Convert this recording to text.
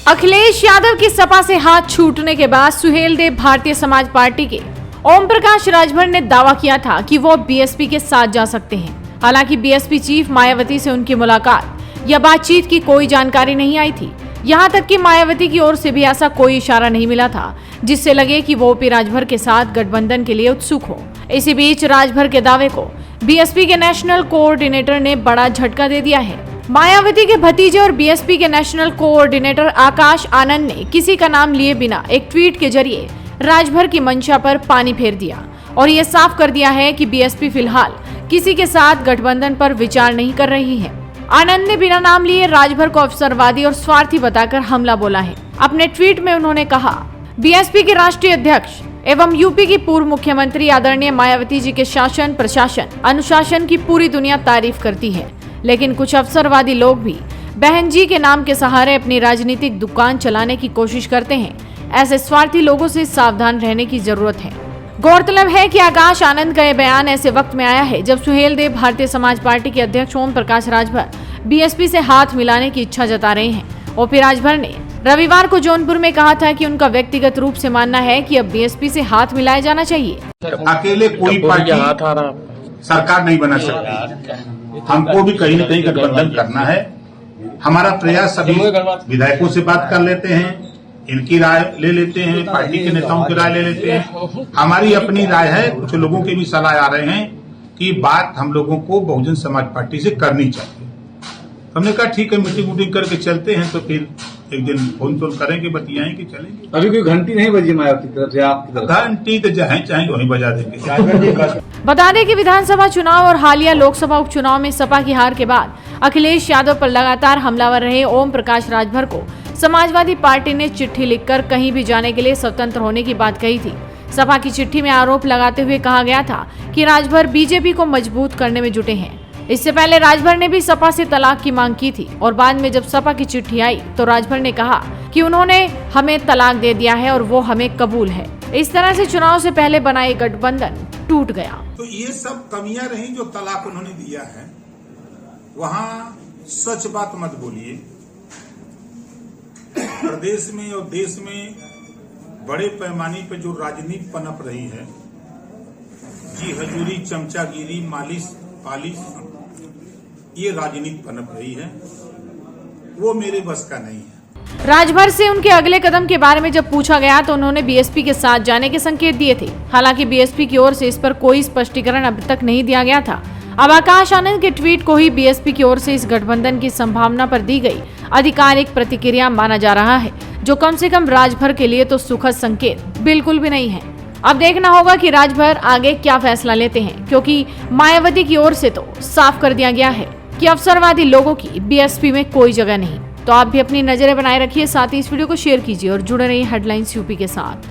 अखिलेश यादव की सपा से हाथ छूटने के बाद सुहेलदेव भारतीय समाज पार्टी के ओम प्रकाश राजभर ने दावा किया था कि वो बीएसपी के साथ जा सकते हैं। हालांकि बीएसपी चीफ मायावती से उनकी मुलाकात या बातचीत की कोई जानकारी नहीं आई थी। यहां तक कि मायावती की ओर से भी ऐसा कोई इशारा नहीं मिला था जिससे लगे कि वो ओपी राजभर के साथ गठबंधन के लिए उत्सुक हो। इसी बीच राजभर के दावे को बीएसपी के नेशनल कोऑर्डिनेटर ने बड़ा झटका दे दिया है। मायावती के भतीजे और बीएसपी के नेशनल कोऑर्डिनेटर आकाश आनंद ने किसी का नाम लिए बिना एक ट्वीट के जरिए राजभर की मंशा पर पानी फेर दिया और ये साफ कर दिया है कि बीएसपी फिलहाल किसी के साथ गठबंधन पर विचार नहीं कर रही है। आनंद ने बिना नाम लिए राजभर को अवसरवादी और स्वार्थी बताकर हमला बोला है। अपने ट्वीट में उन्होंने कहा, बीएसपी के राष्ट्रीय अध्यक्ष एवं यूपी की पूर्व मुख्यमंत्री आदरणीय मायावती जी के शासन, प्रशासन, अनुशासन की पूरी दुनिया तारीफ करती है, लेकिन कुछ अवसरवादी लोग भी बहन जी के नाम के सहारे अपनी राजनीतिक दुकान चलाने की कोशिश करते हैं। ऐसे स्वार्थी लोगों से सावधान रहने की जरूरत है। गौरतलब है कि आकाश आनंद का यह बयान ऐसे वक्त में आया है जब सुहेलदेव भारतीय समाज पार्टी के अध्यक्ष ओम प्रकाश राजभर बीएसपी से हाथ मिलाने की इच्छा जता रहे हैं। ओपी राजभर ने रविवार को जौनपुर में कहा था कि उनका व्यक्तिगत रूप से मानना है कि अब बीएसपी से हाथ मिलाया जाना चाहिए। अकेले कोई पार्टी सरकार नहीं बना सकती। हमको भी कहीं न कहीं गठबंधन करना है। हमारा प्रयास सभी विधायकों से बात कर लेते हैं, इनकी राय ले लेते हैं, पार्टी के नेताओं की राय ले लेते हैं। हमारी अपनी राय है, कुछ लोगों के भी सलाह आ रहे हैं कि बात हम लोगों को बहुजन समाज पार्टी से करनी चाहिए। हमने कहा ठीक है, मीटिंग करके चलते हैं, तो फिर एक दिन फोन करेंगे, बतियाएंगे, चलेंगे। अभी कोई घंटी नहीं बजी मायावती की तरफ से आपकी तरफ? घंटी तो जहाँ चाहेंगे वहीं बजा देंगे। बता दें कि विधानसभा चुनाव और हालिया लोकसभा उपचुनाव में सपा की हार के बाद अखिलेश यादव पर लगातार हमलावर रहे ओम प्रकाश राजभर को समाजवादी पार्टी ने चिट्ठी लिखकर कहीं भी जाने के लिए स्वतंत्र होने की बात कही थी। सपा की चिट्ठी में आरोप लगाते हुए कहा गया था कि राजभर बीजेपी को मजबूत करने में जुटे हैं। इससे पहले राजभर ने भी सपा से तलाक की मांग की थी और बाद में जब सपा की चिट्ठी आई तो राजभर ने कहा कि उन्होंने हमें तलाक दे दिया है और वो हमें कबूल है। इस तरह से चुनाव से पहले बनाए गठबंधन टूट गया। तो ये सब कमियां रही जो तलाक उन्होंने दिया है। वहां सच बात मत बोलिए। प्रदेश में और देश में बड़े पैमाने पर जो राजनीति पनप रही है, जी हजूरी, चमचागिरी, मालिश पालिश, ये राजनीति पनप रही है, वो मेरे बस का नहीं है। राजभर से उनके अगले कदम के बारे में जब पूछा गया तो उन्होंने बीएसपी के साथ जाने के संकेत दिए थे। हालांकि बीएसपी की ओर से इस पर कोई स्पष्टीकरण अब तक नहीं दिया गया था। अब आकाश आनंद के ट्वीट को ही बीएसपी की ओर से इस गठबंधन की संभावना पर दी गई आधिकारिक प्रतिक्रिया माना जा रहा है, जो कम से कम राजभर के लिए तो सुखद संकेत बिल्कुल भी नहीं है। अब देखना होगा कि राजभर आगे क्या फैसला लेते हैं, क्योंकि मायावती की ओर से तो साफ कर दिया गया है कि अवसरवादी लोगों की बीएसपी में कोई जगह नहीं। तो आप भी अपनी नजरें बनाए रखिए, साथ ही इस वीडियो को शेयर कीजिए और जुड़े रहिए हेडलाइंस यूपी के साथ।